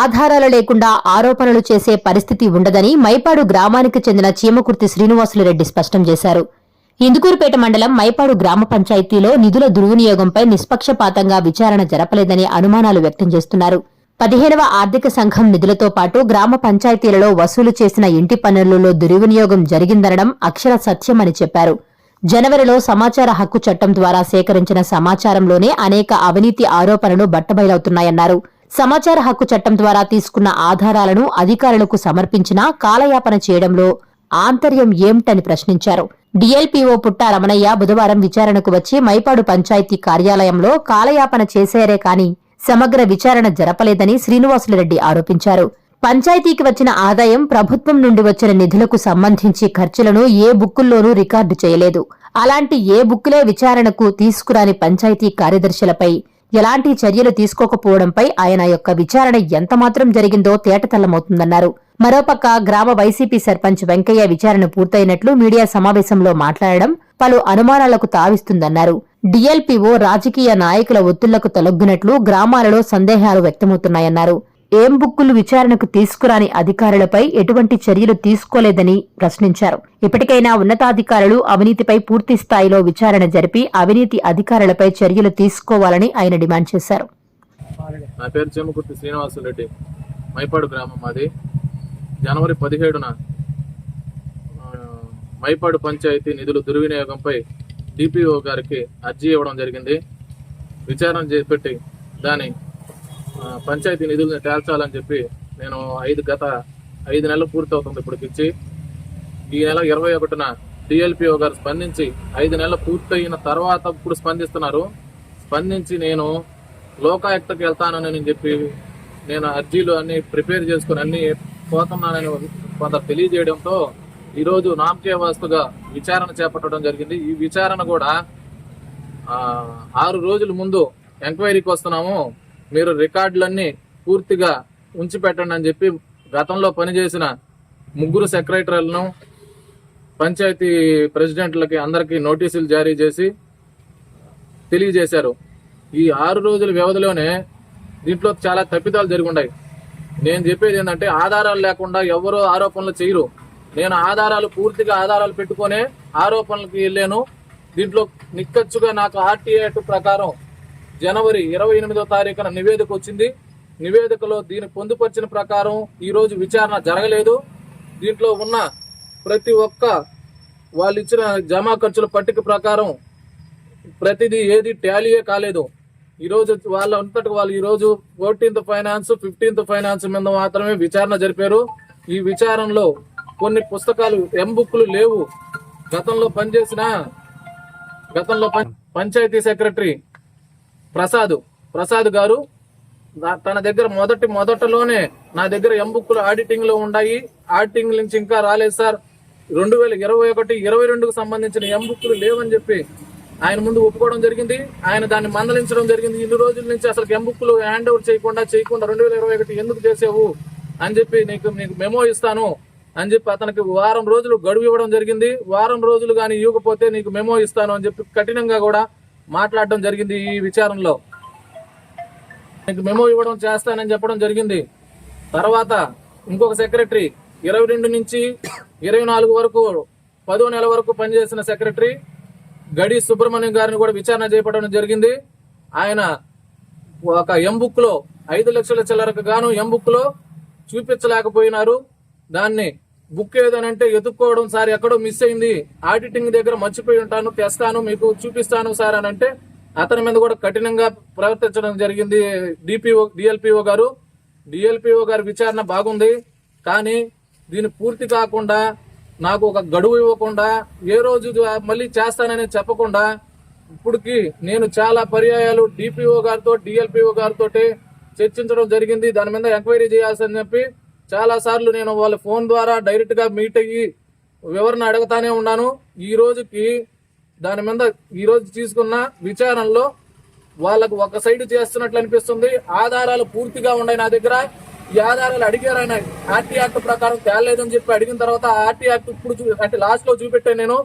ఆధారాలు లేకుండా ఆరోపణలు చేసే పరిస్థితి ఉండదని మైపాడు గ్రామానికి చెందిన చీమకుర్తి శ్రీనివాసులురెడ్డి స్పష్టం చేశారు. ఇందుకూరుపేట మండలం మైపాడు గ్రామ పంచాయతీలో నిధుల దుర్వినియోగంపై నిష్పక్షపాతంగా విచారణ జరపలేదని అనుమానాలు వ్యక్తం చేస్తున్నారు. 15వ ఆర్థిక సంఘం నిధులతో పాటు గ్రామ పంచాయతీలలో వసూలు చేసిన ఇంటి పన్నులలో దుర్వినియోగం జరిగిందనడం అక్షర సత్యమని చెప్పారు. జనవరిలో సమాచార హక్కు చట్టం ద్వారా సేకరించిన సమాచారంలోనే అనేక అవినీతి ఆరోపణలు బట్టబయలవుతున్నాయన్నారు. సమాచార హక్కు చట్టం ద్వారా తీసుకున్న ఆధారాలను అధికారులకు సమర్పించినా కాలయాపన చేయడంలో ఆంతర్యం ఏమిటని ప్రశ్నించారు. డీఎల్పీఓ పుట్ట రమణయ్య బుధవారం విచారణకు వచ్చి మైపాడు పంచాయతీ కార్యాలయంలో కాలయాపన చేశారే కాని సమగ్ర విచారణ జరపలేదని శ్రీనివాసులురెడ్డి ఆరోపించారు. పంచాయతీకి వచ్చిన ఆదాయం, ప్రభుత్వం నుండి వచ్చిన నిధులకు సంబంధించి ఖర్చులను ఏ బుక్కుల్లోనూ రికార్డు చేయలేదు. అలాంటి ఏ బుక్కులే విచారణకు తీసుకురాని పంచాయతీ కార్యదర్శులపై ఎలాంటి చర్యలు తీసుకోకపోవడంపై ఆయన యొక్క విచారణ ఎంతమాత్రం జరిగిందో తేటతెల్లమవుతుందన్నారు. మరోపక్క గ్రామ వైసీపీ సర్పంచ్ వెంకయ్య విచారణ పూర్తయినట్లు మీడియా సమావేశంలో మాట్లాడడం పలు అనుమానాలకు తావిస్తుందన్నారు. డీఎల్పీఓ రాజకీయ నాయకుల ఒత్తిళ్లకు తొలగ్గినట్లు గ్రామాలలో సందేహాలు వ్యక్తమవుతున్నాయన్నారు. ఏం బుక్కులు విచారణకు తీసుకురాని అధికారులపై ఎటువంటి చర్యలు తీసుకోలేదని ప్రశ్నించారు. ఇప్పటికైనా ఉన్నతాధికారులు అవినీతిపై పూర్తి స్థాయిలో విచారణ జరిపి అవినీతి అధికారులపై చర్యలు తీసుకోవాలని ఆయన డిమాండ్ చేశారు. నా పేరు చీమకుర్తి శ్రీనివాసులురెడ్డి, మైపాడు గ్రామం మాది. జనవరి 17న మైపాడు పంచాయతీ నిధుల దుర్వినియోగంపై డిపిఓ గారికి అర్జీ ఇవ్వడం జరిగింది. విచారణ చేపట్టి దాని పంచాయతీ నిధులను తేల్చాలని చెప్పి నేను గత 5 నెలలు పూర్తవుతుంది ఇప్పటికిచ్చి. ఈ నెల 21న డిఎల్పిఓ గారు స్పందించి 5 నెలలు పూర్తయిన తర్వాత ఇప్పుడు స్పందిస్తున్నారు. స్పందించి నేను లోకాయుక్తకి వెళ్తానని చెప్పి నేను అర్జీలు అన్ని ప్రిపేర్ చేసుకుని అన్ని పోతున్నానని కొంత తెలియజేయడంతో ఈరోజు నామకే వాస్తుగా విచారణ చేపట్టడం జరిగింది. ఈ విచారణ కూడా 6 రోజుల ముందు ఎంక్వైరీకి వస్తున్నాము, మీరు రికార్డులన్నీ పూర్తిగా ఉంచి పెట్టండి అని చెప్పి గతంలో పనిచేసిన 3 సెక్రటరీలను, పంచాయతీ ప్రెసిడెంట్లకి అందరికీ నోటీసులు జారీ చేసి తెలియజేశారు. ఈ 6 రోజుల వ్యవధిలోనే దీంట్లో చాలా తప్పిదాలు జరిగి ఉన్నాయి. నేను చెప్పేది ఏంటంటే ఆధారాలు లేకుండా ఎవరో ఆరోపణలు చేయరు. నేను పూర్తిగా ఆధారాలు పెట్టుకునే ఆరోపణలకు వెళ్ళాను. దీంట్లో నిక్కచ్చుగా నాకు ఆర్టీఐ యాక్ట్ ప్రకారం జనవరి 28వ తారీఖున నివేదిక వచ్చింది. నివేదికలో దీన్ని పొందుపరిచిన ప్రకారం ఈ రోజు విచారణ జరగలేదు. దీంట్లో ఉన్న ప్రతి ఒక్క వాళ్ళు ఇచ్చిన జమా ఖర్చుల పట్టిక ప్రకారం ప్రతిదీ ఏది టాలీయే కాలేదు. ఈ రోజు వాళ్ళు ఈ రోజు 14th ఫైనాన్స్, 15th ఫైనాన్స్ మీద మాత్రమే విచారణ జరిపారు. ఈ విచారణలో కొన్ని పుస్తకాలు బుక్లు లేవు. గతంలో పంచాయతీ సెక్రటరీ ప్రసాద్ గారు తన దగ్గర మొదటలోనే నా దగ్గర బుక్లు ఆడిటింగ్ లో ఉన్నాయి, ఆడిటింగ్ నుంచి ఇంకా రాలేదు సార్, 2021, 22కు సంబంధించిన బుక్లు లేవని చెప్పి ఆయన ముందు ఒప్పుకోవడం జరిగింది. ఆయన దాన్ని మందలించడం జరిగింది. ఇన్ని రోజుల నుంచి అసలు బుక్లు హ్యాండ్ ఓవర్ చేయకుండా 2021 ఎందుకు చేసావు అని చెప్పి నీకు మెమో ఇస్తాను అని చెప్పి అతనికి వారం రోజులు గడువు ఇవ్వడం జరిగింది. వారం రోజులు కానీ ఇవ్వకపోతే నీకు మెమో ఇస్తాను అని చెప్పి కఠినంగా కూడా మాట్లాడడం జరిగింది. ఈ విచారణలో నీకు మెమో ఇవ్వడం చేస్తానని చెప్పడం జరిగింది. తర్వాత ఇంకొక సెక్రటరీ 22 నుంచి 24 వరకు 10వ నెల వరకు పనిచేసిన సెక్రటరీ గడి సుబ్రహ్మణ్యం గారిని కూడా విచారణ చేపట్టడం జరిగింది. ఆయన ఒక బుక్ లో 5 లక్షల చిల్లరకు గాను బుక్ లో చూపించలేకపోయినారు. దాన్ని బుక్ ఏదనంటే ఎత్తుక్కోవడం, సార్ ఎక్కడో మిస్ అయింది, ఆడిటింగ్ దగ్గర మర్చిపోయి ఉంటాను, తెస్తాను మీకు చూపిస్తాను సార్ అని అంటే అతని మీద కూడా కఠినంగా ప్రవర్తించడం జరిగింది డిఎల్పిఓ గారు. డిఎల్పిఓ గారి విచారణ బాగుంది, కానీ దీన్ని పూర్తి కాకుండా నాకు ఒక గడువు ఇవ్వకుండా ఏ రోజు మళ్ళీ చేస్తానని చెప్పకుండా ఇప్పటికి నేను చాలా పర్యాయాలు డిపిఓ గారితో డిఎల్పిఓ గారితో చర్చించడం జరిగింది. దాని మీద ఎంక్వైరీ చేయాల్సిందని చెప్పి చాలా సార్లు నేను వాళ్ళ ఫోన్ ద్వారా డైరెక్ట్ గా మీట్ అయ్యి వివరణ అడుగుతానే ఉన్నాను. ఈ రోజుకి దాని మీద ఈ రోజు తీసుకున్న విచారణలో వాళ్ళకు ఒక సైడ్ చేస్తున్నట్లు అనిపిస్తుంది. ఆధారాలు పూర్తిగా ఉన్నాయి నా దగ్గర. ఈ ఆధారాలు అడిగారు ఆయన ఆర్టీ యాక్ట్ ప్రకారం తేలేదని చెప్పి అడిగిన తర్వాత ఆర్టీ యాక్ట్ ఇప్పుడు అంటే లాస్ట్ లో చూపెట్టాను నేను.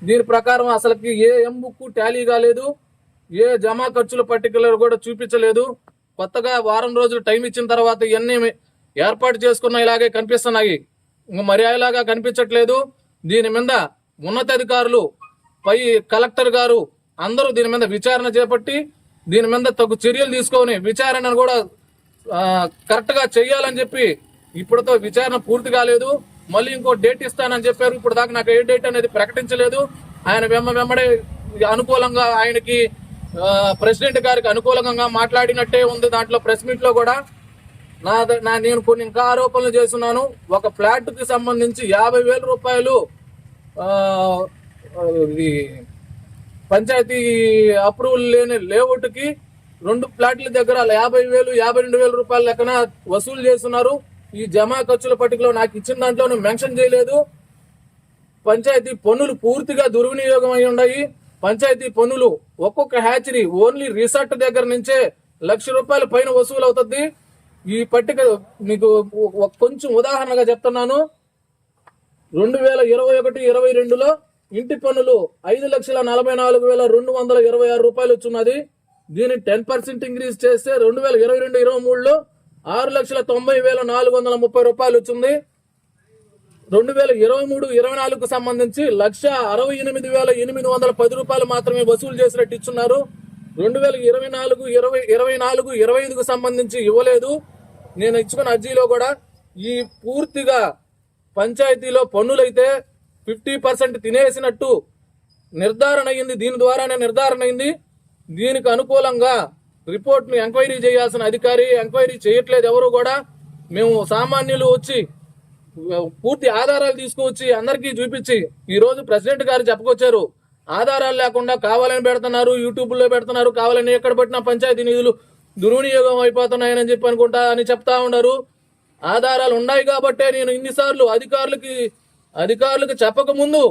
దీని ప్రకారం అసలుకి ఏ బుక్ టాలీ కాలేదు, ఏ జమా ఖర్చుల పట్టికలు కూడా చూపించలేదు. కొత్తగా వారం రోజులు టైం ఇచ్చిన తర్వాత ఇవన్నీ ఏర్పాటు చేసుకున్న ఇలాగే కనిపిస్తున్నాయి. ఇంక మర్యాదలాగా కనిపించట్లేదు. దీని మీద ఉన్నతాధికారులు, పై కలెక్టర్ గారు అందరూ దీని మీద విచారణ చేపట్టి దీని మీద తగు చర్యలు తీసుకొని విచారణను కూడా కరెక్ట్ గా చెయ్యాలని చెప్పి, ఇప్పుడుతో విచారణ పూర్తి కాలేదు, మళ్ళీ ఇంకో డేట్ ఇస్తానని చెప్పారు. ఇప్పుడు దాకా నాకు ఏ డేట్ అనేది ప్రకటించలేదు. ఆయన వెంబడే అనుకూలంగా ఆయనకి ప్రెసిడెంట్ గారికి అనుకూలంగా మాట్లాడినట్టే ఉంది. దాంట్లో ప్రెస్ మీట్ లో కూడా నేను కొన్ని ఇంకా ఆరోపణలు చేస్తున్నాను. ఒక ఫ్లాట్ కి సంబంధించి 50,000 రూపాయలు పంచాయతీ అప్రూవల్ లేని లేఅవుట్ కి 2 ఫ్లాట్ల దగ్గర 50,000, 52,000 రూపాయల లెక్కన వసూలు చేస్తున్నారు. ఈ జమా ఖర్చుల పట్టికలో నాకు ఇచ్చిన దాంట్లో మెన్షన్ చేయలేదు. పంచాయతీ పన్నులు పూర్తిగా దుర్వినియోగం అయి ఉన్నాయి. పంచాయతీ పన్నులు ఒక్కొక్క హ్యాచరీ ఓన్లీ రిసార్ట్ దగ్గర నుంచే ₹1,00,000 పైన వసూలు అవుతుంది. ఈ పట్టిక మీకు కొంచెం ఉదాహరణగా చెప్తున్నాను. 2021-22లో ఇంటి పన్నులు ₹5,44,226 వచ్చున్నది. దీన్ని 10% ఇంక్రీజ్ చేస్తే 2022-23లో ₹6,90,430 వచ్చింది. 2023-24కు సంబంధించి ₹1,68,810 మాత్రమే వసూలు చేసినట్టు ఇచ్చున్నారు. 2024-25కు సంబంధించి ఇవ్వలేదు. నేను ఇచ్చుకున్న అర్జీలో కూడా ఈ పూర్తిగా పంచాయతీలో పన్నులైతే 50% తినేసినట్టు నిర్ధారణ అయింది. దీని ద్వారానే నిర్ధారణ అయింది. దీనికి అనుకూలంగా రిపోర్ట్ను ఎంక్వైరీ చేయాల్సిన అధికారి ఎంక్వైరీ చేయట్లేదు. ఎవరు కూడా మేము సామాన్యులు వచ్చి పూర్తి ఆధారాలు తీసుకువచ్చి అందరికీ చూపించి ఈ రోజు ప్రెసిడెంట్ గారు చెప్పుకొచ్చారు. ఆధారాలు లేకుండా కావాలని పెడుతున్నారు, యూట్యూబ్ లో పెడుతున్నారు, కావాలని ఎక్కడ పెట్టినా పంచాయతీ నిధులు దుర్వినియోగం అయిపోతున్నాయని చెప్పి అనుకుంటా అని చెప్తా ఉన్నారు. ఆధారాలు ఉన్నాయి కాబట్టే నేను ఇన్నిసార్లు అధికారులకు చెప్పక ముందు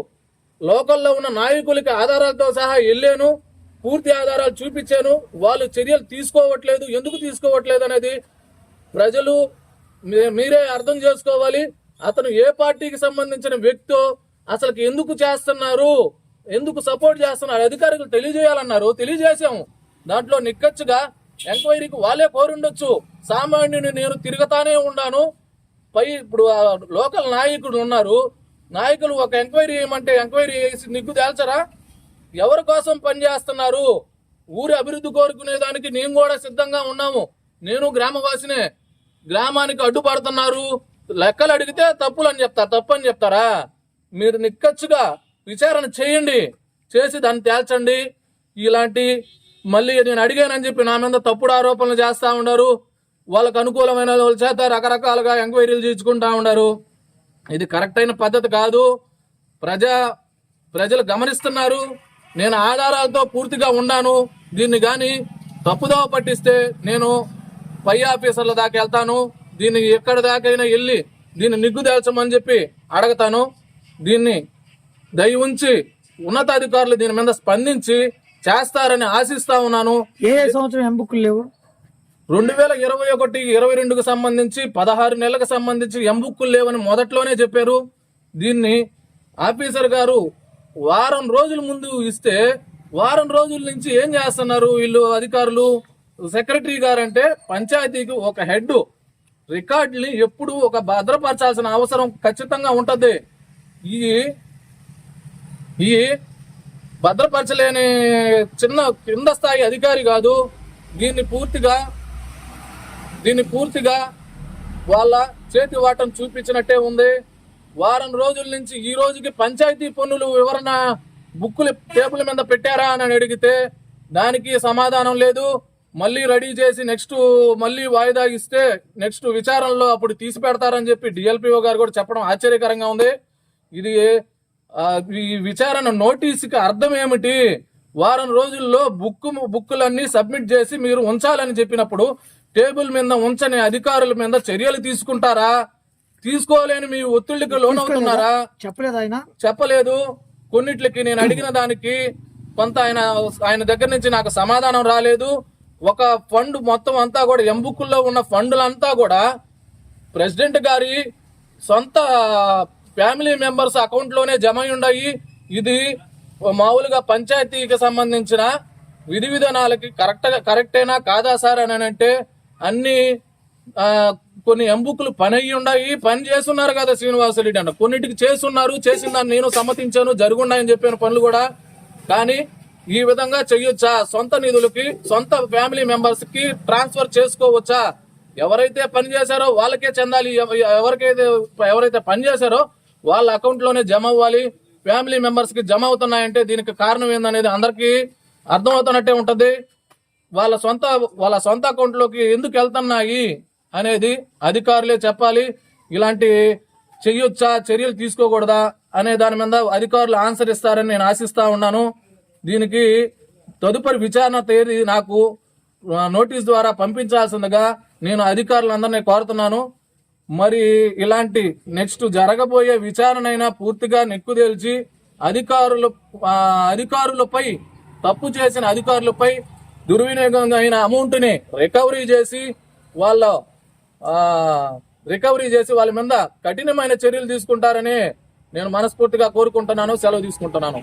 లోకల్లో ఉన్న నాయకులకి ఆధారాలతో సహా వెళ్ళాను, పూర్తి ఆధారాలు చూపించాను. వాళ్ళు చర్యలు తీసుకోవట్లేదు. ఎందుకు తీసుకోవట్లేదు అనేది ప్రజలు మీరే అర్థం చేసుకోవాలి. అతను ఏ పార్టీకి సంబంధించిన వ్యక్తో అసలు ఎందుకు చేస్తున్నారు, ఎందుకు సపోర్ట్ చేస్తున్నారు అధికారులు తెలియజేయాలన్నారు, తెలియజేశాము. దాంట్లో నిక్కచ్చిగా ఎంక్వైరీకి వాళ్ళే కోరుండొచ్చు. సామాన్యుని నేను తిరుగుతానే ఉన్నాను. ఇప్పుడు లోకల్ నాయకుడు ఉన్నారు, నాయకులు ఒక ఎంక్వైరీ చేయమంటే ఎంక్వైరీ చేసి నిగ్గు తేల్చరా? ఎవరి కోసం పనిచేస్తున్నారు? ఊరి అభివృద్ధి కోరుకునేదానికి నేను కూడా సిద్ధంగా ఉన్నాము. నేను గ్రామవాసినే. గ్రామానికి అడ్డుపడుతున్నారు, లెక్కలు అడిగితే తప్పులు అని చెప్తారు. తప్పు అని చెప్తారా? మీరు నిక్కచ్చుగా విచారణ చేయండి, చేసి దాన్ని తేల్చండి. ఇలాంటి మళ్ళీ నేను అడిగానని చెప్పి నా మీద తప్పుడు ఆరోపణలు చేస్తా ఉన్నారు. వాళ్ళకు అనుకూలమైన వాళ్ళ చేత రకరకాలుగా ఎంక్వైరీలు చేయించుకుంటా ఉన్నారు. ఇది కరెక్ట్ అయిన పద్ధతి కాదు. ప్రజలు గమనిస్తున్నారు. నేను ఆధారాలతో పూర్తిగా ఉన్నాను. దీన్ని గాని తప్పుదోవ పట్టిస్తే నేను పై ఆఫీసర్ల దాకా వెళ్తాను. దీన్ని ఎక్కడి దాకైనా వెళ్ళి దీన్ని నిగ్గు తేల్చమని చెప్పి అడగతాను. దీన్ని దయ ఉంచి ఉన్నతాధికారులు దీని మీద స్పందించి చేస్తారని ఆశిస్తా ఉన్నాను. ఏ సంవత్సరం ఎంబుక్కులు లేవు? 2021-22కు సంబంధించి 16 నెలలకు సంబంధించి ఎంబుక్కులు లేవని మొదట్లోనే చెప్పారు. దీన్ని ఆఫీసర్ గారు వారం రోజుల ముందు ఇస్తే వారం రోజుల నుంచి ఏం చేస్తున్నారు వీళ్ళు అధికారులు? సెక్రటరీ గారంటే పంచాయతీకి ఒక హెడ్, రికార్డుని ఎప్పుడు ఒక భద్రపరచాల్సిన అవసరం ఖచ్చితంగా ఉంటది. ఈ భద్రపరచలేని చిన్న కింద స్థాయి అధికారి కాదు. దీన్ని పూర్తిగా వాళ్ళ చేతి వాటం చూపించినట్టే ఉంది. వారం రోజుల నుంచి ఈ రోజుకి పంచాయతీ పన్నులు వివరణ బుక్కులు టేబుల్ మీద పెట్టారా అని అడిగితే దానికి సమాధానం లేదు. మళ్ళీ రెడీ చేసి మళ్ళీ వాయిదా ఇస్తే నెక్స్ట్ విచారణలో అప్పుడు తీసి పెడతారని చెప్పి డిఎల్పిఓ గారు కూడా చెప్పడం ఆశ్చర్యకరంగా ఉంది. ఇది ఈ విచారణ నోటీసుకి అర్థం ఏమిటి? వారం రోజుల్లో బుక్కులన్నీ సబ్మిట్ చేసి మీరు ఉంచాలని చెప్పినప్పుడు టేబుల్ మీద ఉంచని అధికారుల మీద చర్యలు తీసుకుంటారా? తీసుకోలేని మీ ఒత్తిడికి లోనవుతున్నారా? చెప్పలేదు. కొన్నిట్లకి నేను అడిగిన దానికి కొంత ఆయన దగ్గర నుంచి నాకు సమాధానం రాలేదు. ఒక ఫండ్ మొత్తం అంతా కూడా ఎంబుక్కుల్లో ఉన్న ఫండ్లంతా కూడా ప్రెసిడెంట్ గారి సొంత ఫ్యామిలీ మెంబర్స్ అకౌంట్ లోనే జమ ఉన్నాయి. ఇది మామూలుగా పంచాయతీకి సంబంధించిన విధి విధానాలకి కరెక్టేనా కాదా సార్ అని అంటే అన్ని కొన్ని ఎంబుక్లు పని అయ్యి ఉన్నాయి, పని చేస్తున్నారు కదా శ్రీనివాసరెడ్డి అన్న. కొన్నిటికి చేస్తున్నారు, చేసిన దాన్ని నేను సమ్మతించాను, జరుగున్నాయని చెప్పిన పనులు కూడా. కానీ ఈ విధంగా చెయ్యొచ్చా? సొంత నిధులకి సొంత ఫ్యామిలీ మెంబర్స్ కి ట్రాన్స్ఫర్ చేసుకోవచ్చా? ఎవరైతే పని చేశారో వాళ్ళకే చెందాలి, ఎవరైతే పని చేశారో వాళ్ళ అకౌంట్ లోనే జమ అవ్వాలి. ఫ్యామిలీ మెంబర్స్ కి జమ అవుతున్నాయంటే దీనికి కారణం ఏందనేది అందరికీ అర్థమవుతున్నట్టే ఉంటది. వాళ్ళ సొంత అకౌంట్ లోకి ఎందుకు వెళ్తున్నాయి అనేది అధికారులే చెప్పాలి. ఇలాంటి చెయ్యొచ్చా, చర్యలు తీసుకోకూడదా అనే దాని మీద అధికారులు ఆన్సర్ ఇస్తారని నేను ఆశిస్తా ఉన్నాను. దీనికి తదుపరి విచారణ తేదీ నాకు నోటీస్ ద్వారా పంపించాల్సిందిగా నేను అధికారులందరినీ కోరుతున్నాను. మరి ఇలాంటి నెక్స్ట్ జరగబోయే విచారణ అయినా పూర్తిగా నిక్కుదేల్చి అధికారులపై తప్పు చేసిన అధికారులపై దుర్వినియోగం అయిన అమౌంట్ ని రికవరీ చేసి వాళ్ళ మీద కఠినమైన చర్యలు తీసుకుంటారని నేను మనస్ఫూర్తిగా కోరుకుంటున్నాను. సెలవు తీసుకుంటున్నాను.